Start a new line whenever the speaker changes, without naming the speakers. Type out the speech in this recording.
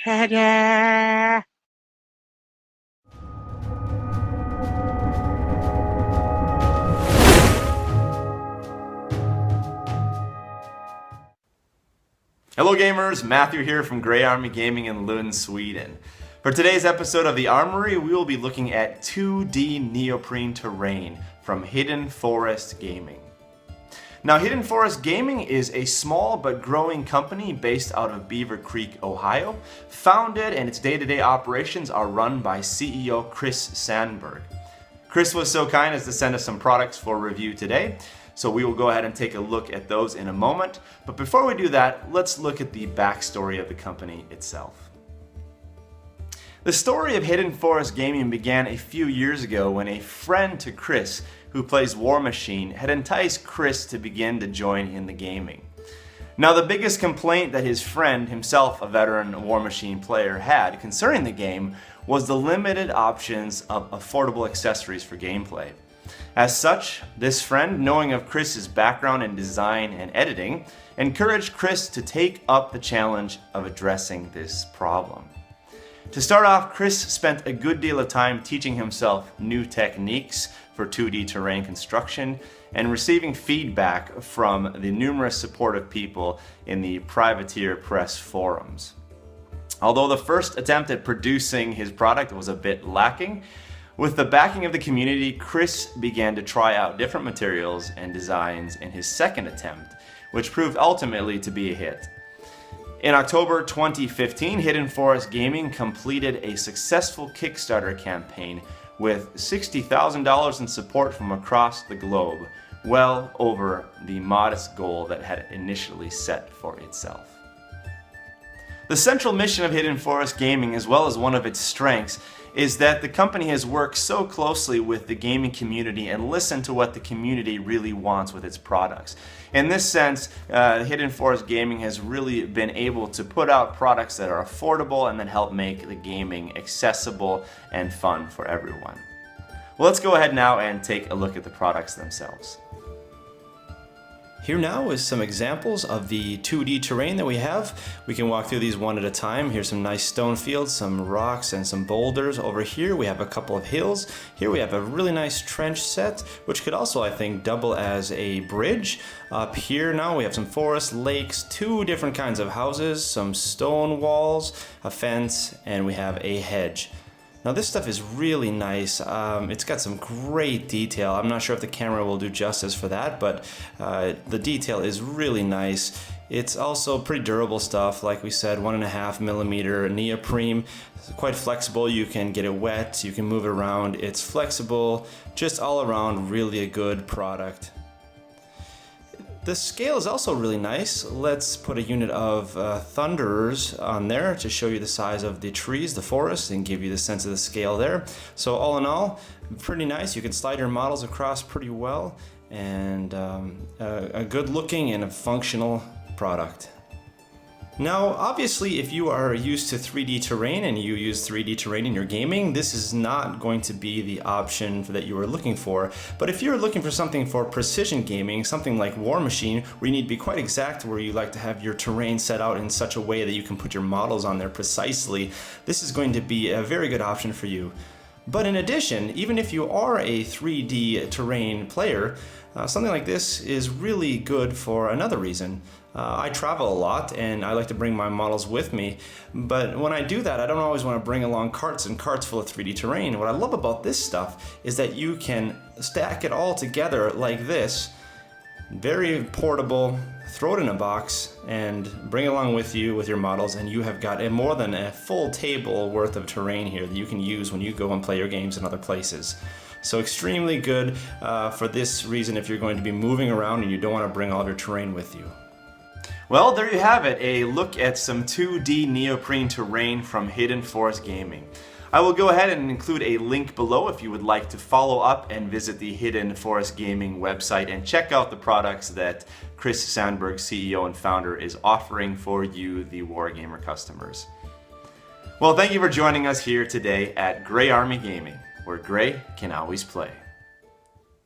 Ta-da!
Hello gamers, Matthew here from Grey Army Gaming in Lund, Sweden. For today's episode of the Armory, we will be looking at 2D neoprene terrain from Hidden Forest Gaming. Now, Hidden Forest Gaming is a small but growing company based out of Beaver Creek, Ohio. Founded and its day-to-day operations are run by CEO Chris Sandberg. Chris was so kind as to send us some products for review today, so we will go ahead and take a look at those in a moment. But before we do that, let's look at the backstory of the company itself. The story of Hidden Forest Gaming began a few years ago when a friend to Chris, who plays War Machine, had enticed Chris to begin to join in the gaming. Now, the biggest complaint that his friend, himself a veteran War Machine player, had concerning the game was the limited options of affordable accessories for gameplay. As such, this friend, knowing of Chris's background in design and editing, encouraged Chris to take up the challenge of addressing this problem. To start off, Chris spent a good deal of time teaching himself new techniques for 2D terrain construction and receiving feedback from the numerous supportive people in the Privateer Press forums. Although the first attempt at producing his product was a bit lacking, with the backing of the community, Chris began to try out different materials and designs in his second attempt, which proved ultimately to be a hit. In October 2015, Hidden Forest Gaming completed a successful Kickstarter campaign with $60,000 in support from across the globe, well over the modest goal that had initially set for itself. The central mission of Hidden Forest Gaming, as well as one of its strengths, is that the company has worked so closely with the gaming community and listened to what the community really wants with its products. In this sense, Hidden Forest Gaming has really been able to put out products that are affordable and that help make the gaming accessible and fun for everyone. Well, let's go ahead now and take a look at the products themselves. Here now is some examples of the 2D terrain that we have. We can walk through these one at a time. Here's some nice stone fields, some rocks and some boulders. Over here we have a couple of hills. Here we have a really nice trench set, which could also, I think, double as a bridge. Up here now we have some forest, lakes, two different kinds of houses, some stone walls, a fence, and we have a hedge. Now this stuff is really nice. It's got some great detail. I'm not sure if the camera will do justice for that, but the detail is really nice. It's also pretty durable stuff, like we said, 1.5mm neoprene. It's quite flexible. You can get it wet, you can move it around. It's flexible, just all around really a good product. The scale is also really nice. Let's put a unit of thunderers on there to show you the size of the trees, the forest, and give you the sense of the scale there. So all in all, pretty nice. You can slide your models across pretty well, and a good looking and a functional product. Now, obviously, if you are used to 3D terrain and you use 3D terrain in your gaming, this is not going to be the option that you are looking for. But if you're looking for something for precision gaming, something like War Machine, where you need to be quite exact, where you like to have your terrain set out in such a way that you can put your models on there precisely, this is going to be a very good option for you. But in addition, even if you are a 3D terrain player, something like this is really good for another reason. I travel a lot and I like to bring my models with me, but when I do that, I don't always want to bring along carts and carts full of 3D terrain. What I love about this stuff is that you can stack it all together like this, very portable, throw it in a box and bring it along with you with your models, and you have got more than a full table worth of terrain here that you can use when you go and play your games in other places. So extremely good for this reason if you're going to be moving around and you don't want to bring all of your terrain with you. Well, there you have it, a look at some 2D neoprene terrain from Hidden Forest Gaming. I will go ahead and include a link below if you would like to follow up and visit the Hidden Forest Gaming website and check out the products that Chris Sandberg, CEO and founder, is offering for you, the Wargamer customers. Well, thank you for joining us here today at Grey Army Gaming, where Grey can always play.